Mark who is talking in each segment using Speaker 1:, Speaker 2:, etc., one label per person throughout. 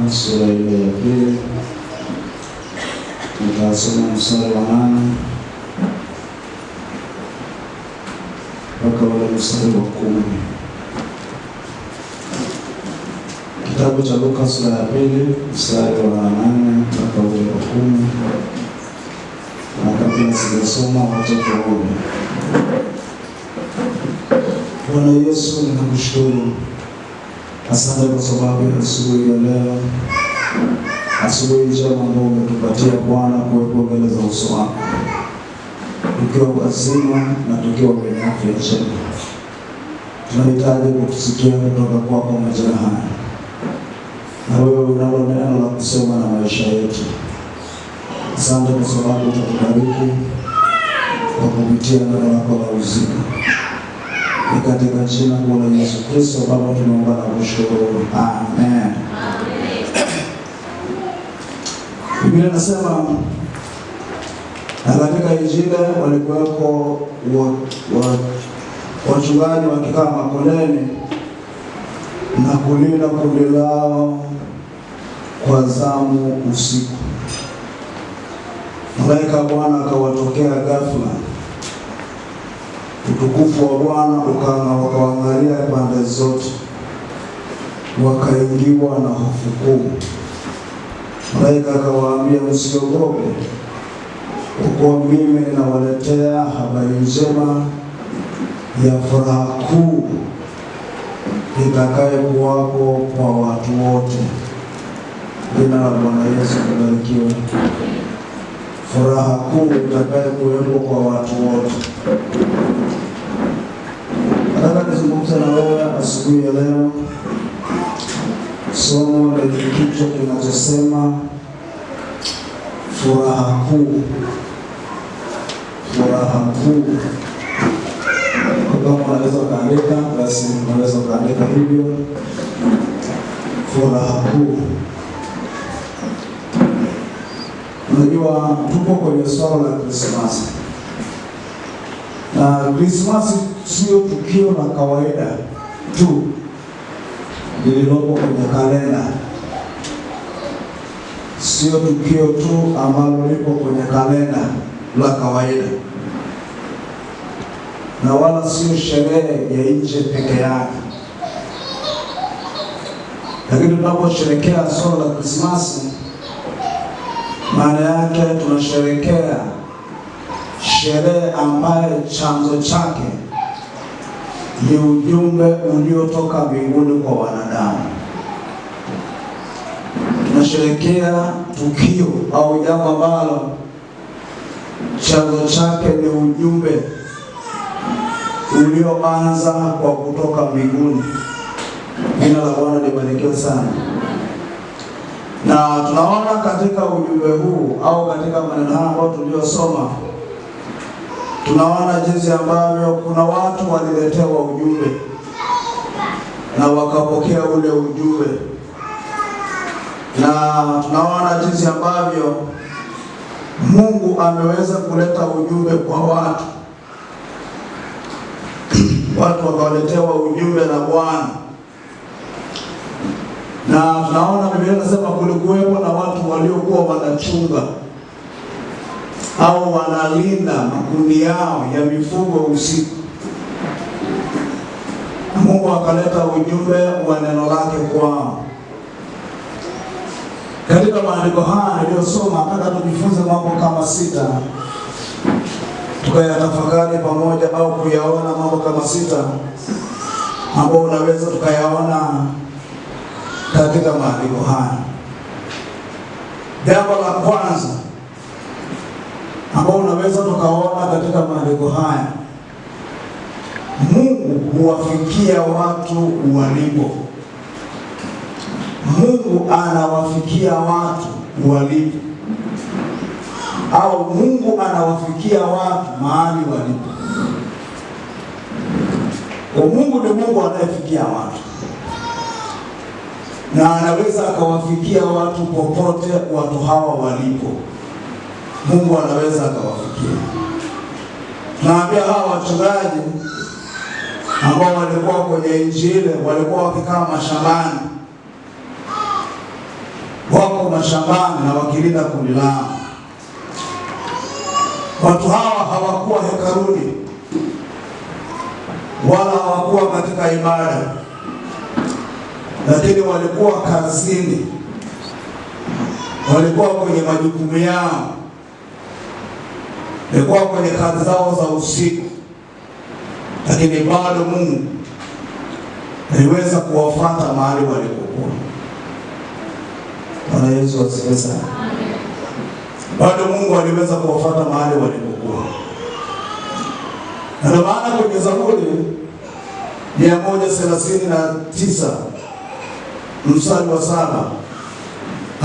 Speaker 1: Yohana sura ile ya pili, nitasoma mstari wa 8 mpaka ule mstari wa 10. Kitabu cha Luka sura ya pili mstari wa 8 mpaka ule wa 10. Na kabla sijasoma wacha tuombe. Bwana Yesu, ninakushukuru. Asante kwa sababu ya asubuhi ya leo. Asubuhi njema ambayo umetupatia Bwana kuwepo mbele za uso wako. Tukiwa wazima na tukiwa wenye afya njema. Tunahitaji kusikia kutoka kwako majira haya. Na wewe unalo neno la kusema na maisha yetu. Asante kwa sababu utatubariki kwa kupitia neno lako la uzima. Ni katika jina la Yesu Kristo Baba tunaomba na kushukuru. Amen. Biblia inasema na katika Injili walikuwako wachungaji wakikaa makondeni na kulinda kundi lao kwa zamu usiku. Malaika Bwana akawatokea ghafla. Utukufu wa Bwana ukawaangalia pande zote, wakaingiwa na hofu kuu. Malaika akawaambia, msiogope, kwa kuwa mimi ninawaletea habari njema ya furaha kuu itakayokuwako kwa watu wote. Jina la Bwana Yesu libarikiwe. Furaha kuu itakayokuwepo kwa watu wote. Nataka nizungumze na wewe asubuhi ya leo. Somo lenye kichwa kinachosema furaha kuu. Furaha kuu. Kama unaweza kuandika, basi unaweza kuandika hivyo. Furaha kuu. Unajua tupo kwenye swala la Krismasi. Na Krismasi sio tukio la kawaida tu lililopo kwenye kalenda. Sio tukio tu ambalo lipo kwenye kalenda la kawaida. Na wala sio sherehe ya nje peke yake. Lakini tunaposherehekea swala la Krismasi, maana yake tunasherehekea sherehe ambayo chanzo chake ni ujumbe uliotoka mbinguni kwa wanadamu. Tunasherehekea tukio au jambo ambalo chanzo chake ni ujumbe ulioanza kwa kutoka mbinguni. Jina la Bwana libarikiwe sana. Na tunaona katika ujumbe huu au katika maneno haya ambayo tuliyosoma, tunaona jinsi ambavyo kuna watu waliletewa ujumbe na wakapokea ule ujumbe. Na tunaona jinsi ambavyo Mungu ameweza kuleta ujumbe kwa watu. Watu wakaletewa ujumbe na Bwana. Na tunaona Biblia inasema kulikuwepo na watu waliokuwa wanachunga au wanalinda makundi yao ya mifugo usiku. Mungu akaleta ujumbe wa neno lake kwao. Katika maandiko haya niliyosoma, nataka tujifunze mambo kama 6. Tukayatafakari pamoja au kuyaona mambo kama 6 ambayo unaweza tukayaona katika maandiko haya. Jambo la kwanza ambao unaweza tukaona katika maandiko haya, Mungu huwafikia watu walipo. Mungu anawafikia watu walipo. Au Mungu anawafikia watu mahali walipo. Kwa Mungu ni Mungu anayefikia watu. Na anaweza akawafikia watu popote watu hawa walipo. Mungu anaweza akawafikia. Naambia hawa wachungaji ambao walikuwa kwenye Injili, walikuwa wakikaa mashambani. wako mashambani na wakilinda kundi lao. Watu hawa hawakuwa hekaluni wala hawakuwa katika ibada, lakini walikuwa kazini, walikuwa kwenye majukumu yao, walikuwa kwenye kazi zao za usiku, lakini bado Mungu aliweza kuwafuata mahali walipokuwa. Bwana Yesu asifiwe sana. Bado Mungu aliweza kuwafuata mahali walipokuwa. Na ndio maana kwenye Zaburi 139 mstari wa 7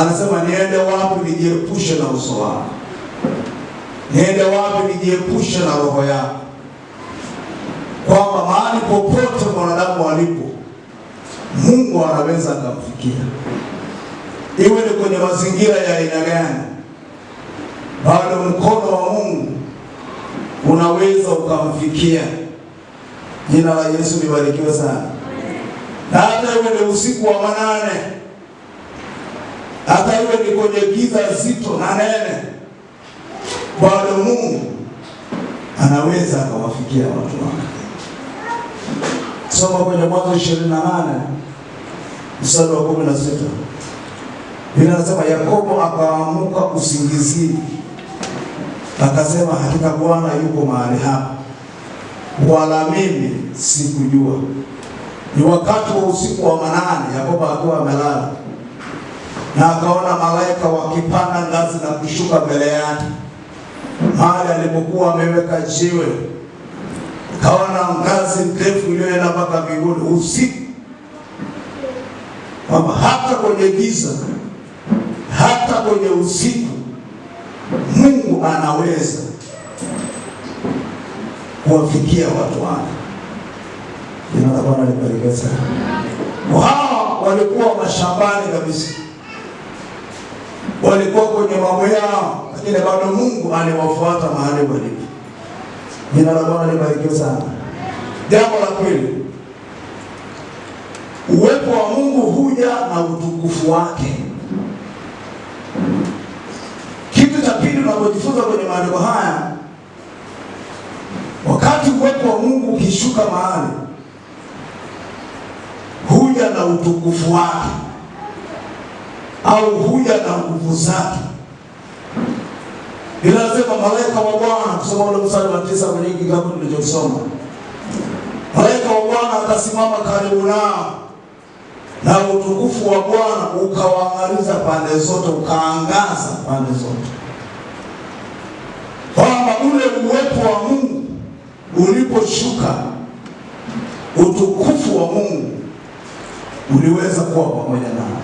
Speaker 1: anasema, niende wapi nijiepushe na uso wako? Niende wapi nijiepushe na roho yako? Kwamba mahali popote mwanadamu alipo, Mungu anaweza akamfikia. Iwe ni kwenye mazingira ya aina gani, bado mkono wa Mungu unaweza ukamfikia. Jina la Yesu libarikiwe sana. Na hata iwe ni usiku wa manane, hata iwe ni kwenye giza zito na nene, bado Mungu anaweza akawafikia watu wake. Soma kwenye Mwanzo 28 mstari wa 16. Biblia inasema, Yakobo akaamuka usingizini akasema, hakika Bwana yuko mahali hapa, wala mimi sikujua. Ni wakati wa usiku wa manane, Yakobo akiwa amelala, na akaona malaika wakipanda ngazi na kushuka mbele yake mahali alipokuwa ameweka jiwe. Kaona ngazi ndefu iliyoenda mpaka mbinguni usiku, kwamba hata kwenye giza, hata kwenye usiku, Mungu anaweza kuwafikia watu wake. Jina la Bwana libarikiwe sana. Hawa walikuwa mashambani kabisa, walikuwa kwenye mambo yao, lakini bado Mungu aliwafuata mahali walipo. Jina la Bwana libarikiwe sana. Jambo la pili, uwepo wa Mungu huja na utukufu wake. Kitu cha pili tunapojifunza kwenye maandiko haya, wakati uwepo wa Mungu ukishuka mahali, huja na utukufu wake au huja na nguvu zake. Inasema malaika wa Bwana, kusoma ule mstari wa 9 kwenye kitabu tulichosoma, malaika wa Bwana akasimama karibu nao, na utukufu wa Bwana ukawaangaliza pande zote, ukaangaza pande zote. Kwamba ule uwepo wa Mungu uliposhuka, utukufu wa Mungu uliweza kuwa pamoja nao.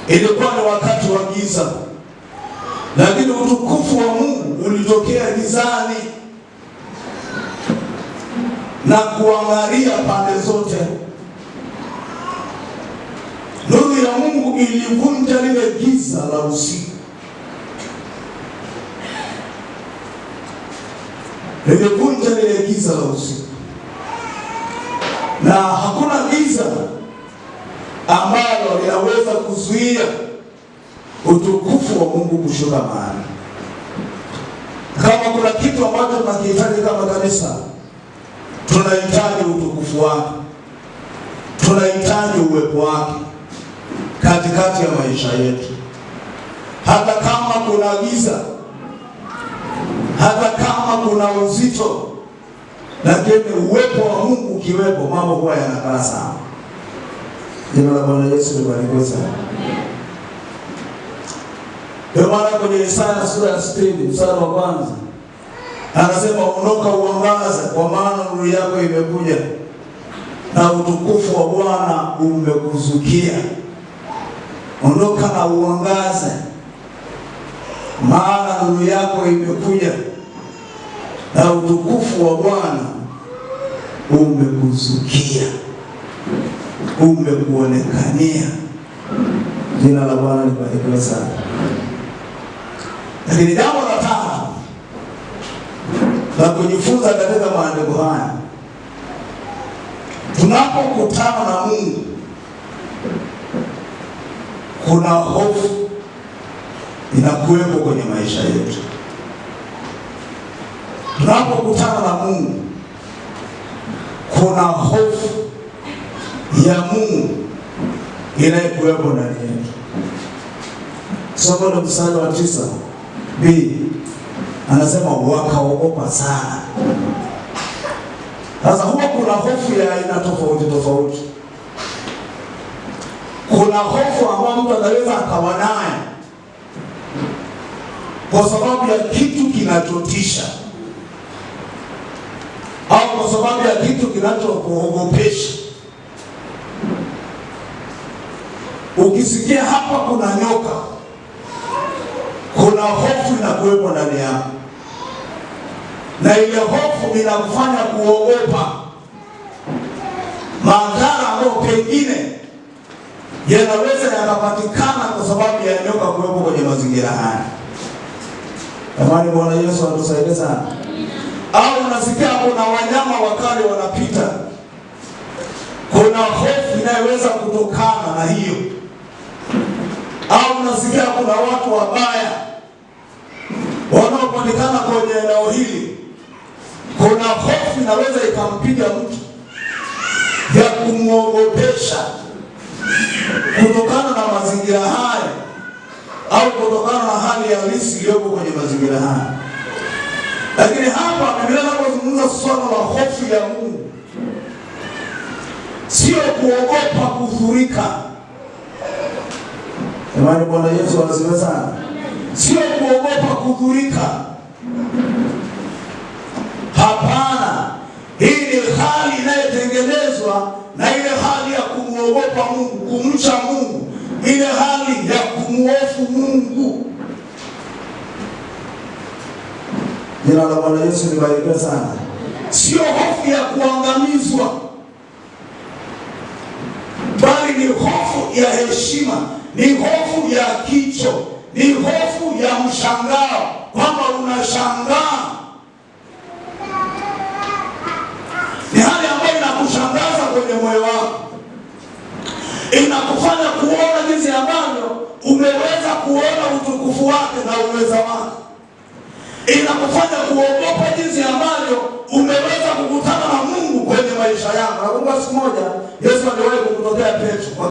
Speaker 1: Ilikuwa ni wakati wa giza, lakini utukufu wa Mungu ulitokea gizani na kuangalia pande zote. Nuru ya Mungu ilivunja lile giza la usiku. Ilivunja lile giza la usiku. Na hakuna giza ambalo linaweza kuzuia utukufu wa Mungu kushuka mahali. Kama kuna kitu ambacho tunakihitaji kama kanisa, tunahitaji utukufu wake. Tunahitaji uwepo wake katikati ya maisha yetu. Hata kama kuna giza, hata kama kuna uzito, lakini uwepo wa Mungu ukiwepo, mambo huwa yanakaa sawa. Jina la Bwana Yesu libarikiwe sana. Ndio maana kwenye Isaya sura ya 60 mstari wa 1 anasema, ondoka uangaze, kwa maana nuru yako imekuja na utukufu wa Bwana umekuzukia. Ondoka na uangaze, maana nuru yako imekuja na utukufu wa Bwana umekuzukia, umekuonekania. Jina la Bwana libarikiwe sana. Lakini jambo la tatu la kujifunza katika maandiko haya, tunapokutana na Mungu kuna hofu inakuwepo kwenye maisha yetu. Tunapokutana na Mungu, kuna hofu ya Mungu inayokuwepo ndani yetu. Somo la mstari wa 9b anasema wakaogopa sana. Sasa huwa kuna hofu ya aina tofauti tofauti. Kuna hofu ambayo mtu anaweza akawa nayo kwa sababu ya kitu kinachotisha au kwa sababu ya kitu kinachokuogopesha. Ukisikia hapa kuna nyoka, kuna hofu inakuwepo ndani yako, na ile hofu inakufanya kuogopa madhara ambayo pengine yanaweza yakapatikana kwa sababu ya nyoka kuwepo kwenye mazingira haya. Jamani, Bwana Yesu atusaidie sana. Au unasikia kuna wanyama wakali wanapita, kuna hofu inayoweza kutokana na hiyo. Au unasikia kuna watu wabaya wanaopatikana kwenye eneo hili, kuna hofu inaweza ikampiga mtu ya kumwogopesha kutokana na mazingira haya au kutokana na hali halisi iliyopo kwenye mazingira haya. Lakini hapa Biblia inapozungumza swala la hofu ya Mungu, sio kuogopa kudhurika. Jamani, Bwana Yesu asifiwe sana. Sio kuogopa kudhurika. Hapana, hii ni hali inayotengenezwa na ile hali ya kumwogopa Mungu, kumcha Mungu, ile hali ya kumhofu Mungu. Jina la Bwana Yesu libarikiwe sana. Sio hofu ya kuangamizwa, bali ni hofu ya heshima, ni hofu ya kicho, ni hofu ya mshangao, kwamba unashangaa. Ni hali ambayo inakushangaza kwenye moyo wako, inakufanya kuona jinsi ambavyo umeweza kuona utukufu wake na uweza wake, inakufanya kuogopa jinsi ambavyo umeweza kukutana na Mungu kwenye maisha yako. Nakumbuka siku moja Yesu aliwahi kukutokea Petro.